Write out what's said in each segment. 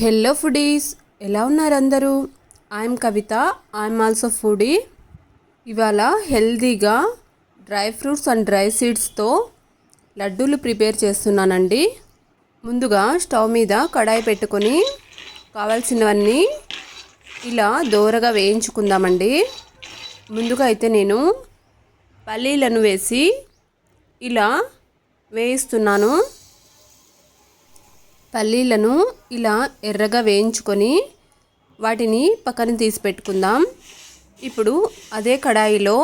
Hello foodies, ఎలా ఉన్నారు అందరూ? I'm Kavitha, I'm also foodie. ఇవాళ హెల్తీగా డ్రై ఫ్రూట్స్ అండ్ డ్రై సీడ్స్తో లడ్డూలు ప్రిపేర్ చేస్తున్నానండి. ముందుగా స్టవ్ మీద కడాయి పెట్టుకొని కావాల్సినవన్నీ ఇలా దోరగా వేయించుకుందామండి. ముందుగా అయితే నేను పల్లీలను వేసి ఇలా వేయిస్తున్నాను. పల్లీలను ఇలా ఎర్రగా వేయించుకొని వాటిని పక్కన తీసి పెట్టుకుందాం. ఇప్పుడు అదే కడాయిలో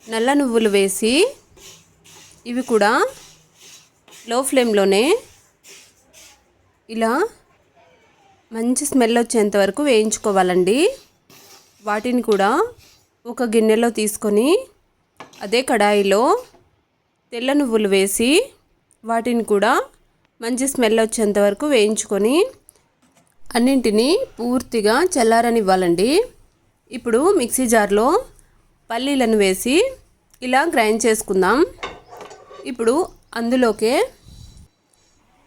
నల్ల నువ్వులు వేసి ఇవి కూడా లో ఫ్లేమ్లోనే ఇలా మంచి స్మెల్ వచ్చేంత వరకు వేయించుకోవాలండి. వాటిని కూడా ఒక గిన్నెలో తీసుకొని అదే కడాయిలో తెల్ల నువ్వులు వేసి వాటిని కూడా మంచి స్మెల్ వచ్చేంత వరకు వేయించుకొని అన్నింటినీ పూర్తిగా చల్లారనివ్వాలండి. ఇప్పుడు మిక్సీ జార్లో పల్లీలను వేసి ఇలా గ్రైండ్ చేసుకుందాం. ఇప్పుడు అందులోకే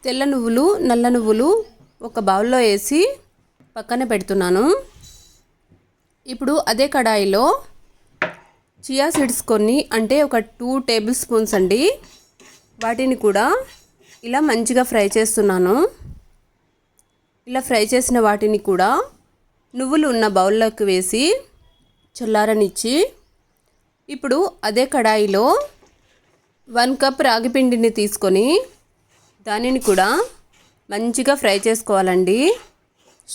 తెల్ల నువ్వులు, నల్ల నువ్వులు ఒక బౌల్లో వేసి పక్కన పెడుతున్నాను. ఇప్పుడు అదే కడాయిలో చియా సీడ్స్ కొన్ని, అంటే ఒక 2 టేబుల్ స్పూన్స్ అండి, వాటిని కూడా ఇలా మంచిగా ఫ్రై చేస్తున్నాను. ఇలా ఫ్రై చేసిన వాటిని కూడా నువ్వులు ఉన్న బౌల్లోకి వేసి చల్లారనిచ్చి ఇప్పుడు అదే కడాయిలో 1 కప్ రాగి పిండిని తీసుకొని దానిని కూడా మంచిగా ఫ్రై చేసుకోవాలండి.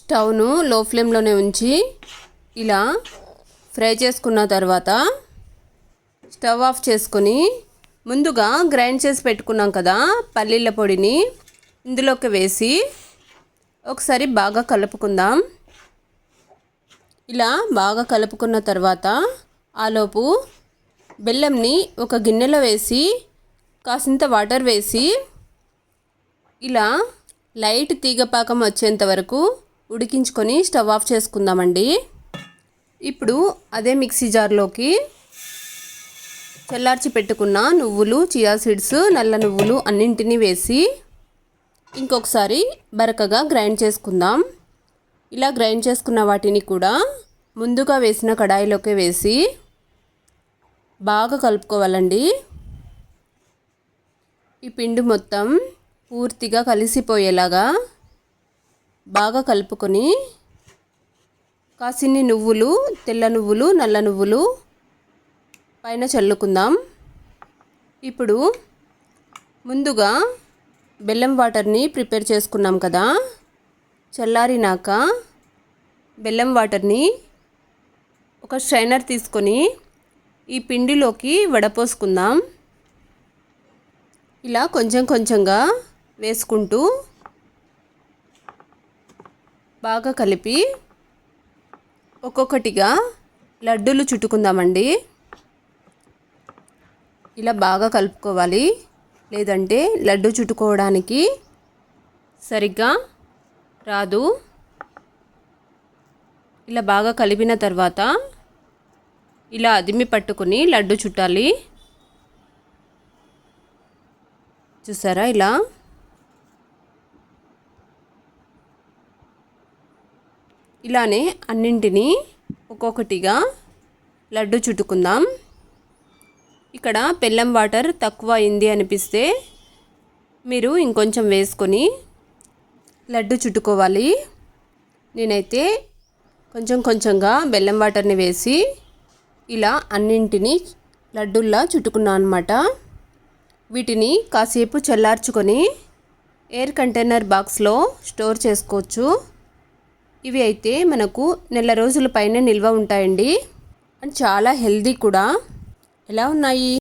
స్టవ్ను లో ఫ్లేమ్లోనే ఉంచి ఇలా ఫ్రై చేసుకున్న తర్వాత స్టవ్ ఆఫ్ చేసుకొని ముందుగా గ్రైండ్ చేసి పెట్టుకున్నాం కదా పల్లీల పొడిని ఇందులోకి వేసి ఒకసారి బాగా కలుపుకుందాం. ఇలా బాగా కలుపుకున్న తర్వాత ఆలోపు బెల్లంని ఒక గిన్నెలో వేసి కాసింత వాటర్ వేసి ఇలా లైట్ తీగపాకం వచ్చేంత వరకు ఉడికించుకొని స్టవ్ ఆఫ్ చేసుకుందామండి. ఇప్పుడు అదే మిక్సీ జార్లోకి చల్లార్చి పెట్టుకున్న నువ్వులు, చియా సీడ్స్, నల్ల నువ్వులు అన్నింటినీ వేసి ఇంకొకసారి బరకగా గ్రైండ్ చేసుకుందాం. ఇలా గ్రైండ్ చేసుకున్న వాటిని కూడా ముందుగా వేసిన కడాయిలోకి వేసి బాగా కలుపుకోవాలండి. ఈ పిండి మొత్తం పూర్తిగా కలిసిపోయేలాగా బాగా కలుపుకొని కాసిన్ని నువ్వులు, తెల్ల నువ్వులు, నల్ల నువ్వులు పైన చల్లుకుందాం. ఇప్పుడు ముందుగా బెల్లం వాటర్ని ప్రిపేర్ చేసుకున్నాం కదా, చల్లారినాక బెల్లం వాటర్ని ఒక స్ట్రైనర్ తీసుకొని ఈ పిండిలోకి వడపోసుకుందాం. ఇలా కొంచెం కొంచెంగా వేసుకుంటూ బాగా కలిపి ఒక్కొక్కటిగా లడ్డూలు చుట్టుకుందామండి. ఇలా బాగా కలుపుకోవాలి, లేదంటే లడ్డు చుట్టుకోవడానికి సరిగ్గా రాదు. ఇలా బాగా కలిపిన తర్వాత ఇలా అదిమి పట్టుకొని లడ్డు చుట్టాలి. చూసారా? ఇలా ఇలానే అన్నింటినీ ఒక్కొక్కటిగా లడ్డు చుట్టుకుందాం. ఇక్కడ బెల్లం వాటర్ తక్కువ అయింది అనిపిస్తే మీరు ఇంకొంచెం వేసుకొని లడ్డు చుట్టుకోవాలి. నేనైతే కొంచెం కొంచెంగా బెల్లం వాటర్ని వేసి ఇలా అన్నింటినీ లడ్డుల్లా చుట్టుకున్నాను అన్నమాట. వీటిని కాసేపు చల్లార్చుకొని ఎయిర్ కంటైనర్ బాక్స్లో స్టోర్ చేసుకోవచ్చు. ఇవి అయితే మనకు నెల రోజుల పైన నిల్వ ఉంటాయండి. అండ్ చాలా హెల్దీ కూడా. ఎలా ఉన్నాయి?